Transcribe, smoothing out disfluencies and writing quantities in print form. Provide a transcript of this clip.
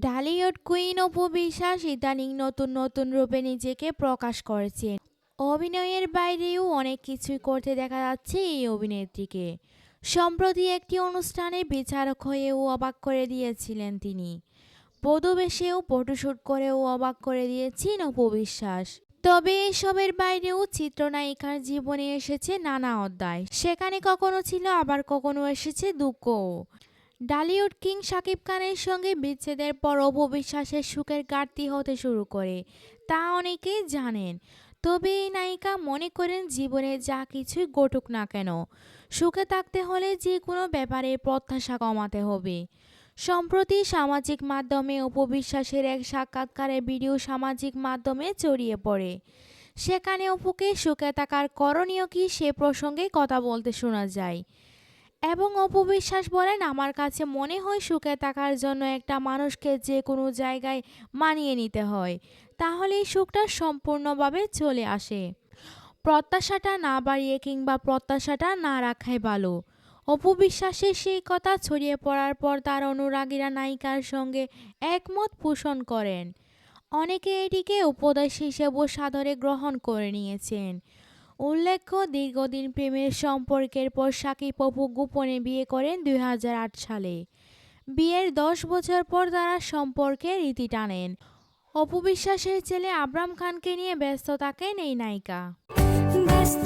Dhallywood queen Apu Biswas ইদানিং নতুন নতুন রূপে নিজেকে প্রকাশ করেছেন। অভিনয়ের বাইরেও অনেক কিছুই করতে দেখা যাচ্ছে এই অভিনেত্রীকে। সম্প্রতি একটি অনুষ্ঠানে বিচারক হয়েও অবাক করে দিয়েছিলেন তিনি। বধূ বেশেও ফটোশুট করেও অবাক করে দিয়েছেন অপু বিশ্বাস। তবে এসবের বাইরেও চিত্রনায়িকার জীবনে এসেছে নানা অধ্যায়, সেখানে কখনো ছিল আবার কখনো এসেছে দুঃখও। ডালিউড কিং শাকিব খানের সঙ্গে বিচ্ছেদের পর অপু বিশ্বাসের সুখের ঘাটতি হতে শুরু করে, তা অনেকেই জানেন। তবে এই নায়িকা মনে করেন জীবনে যা কিছুই ঘটুক না কেন, সুখে থাকতে হলে যে কোনো ব্যাপারে প্রত্যাশা কমাতে হবে। সম্প্রতি সামাজিক মাধ্যমে অপু বিশ্বাসের এক সাক্ষাৎকারের ভিডিও সামাজিক মাধ্যমে ছড়িয়ে পড়ে। সেখানে অপুকে সুখে থাকার করণীয় কি সে প্রসঙ্গে কথা বলতে শোনা যায়। এবং অপু বিশ্বাস বলেন, আমার কাছে মনে হয় সুখে থাকার জন্য একটা মানুষকে যে কোনো জায়গায় মানিয়ে নিতে হয়, তাহলেই সুখটা সম্পূর্ণভাবে চলে আসে। প্রত্যাশাটা না বাড়িয়ে কিংবা প্রত্যাশাটা না রাখাই ভালো। অপু বিশ্বাসের সেই কথা ছড়িয়ে পড়ার পর তার অনুরাগীরা নায়িকার সঙ্গে একমত পোষণ করেন। অনেকে এটিকে উপদেশ হিসেবেও সাদরে গ্রহণ করে নিয়েছেন। উল্লেখ্য, দীর্ঘদিন প্রেমের সম্পর্কের পর শাকিব অপু গোপনে বিয়ে করেন ২০০৮ সালে। বিয়ের ১০ বছর পর তারা সম্পর্কের ইতি টানেন। অপু বিশ্বাসের ছেলে আবরাম খানকে নিয়ে ব্যস্ত থাকেন এই নায়িকা। ব্যস্ত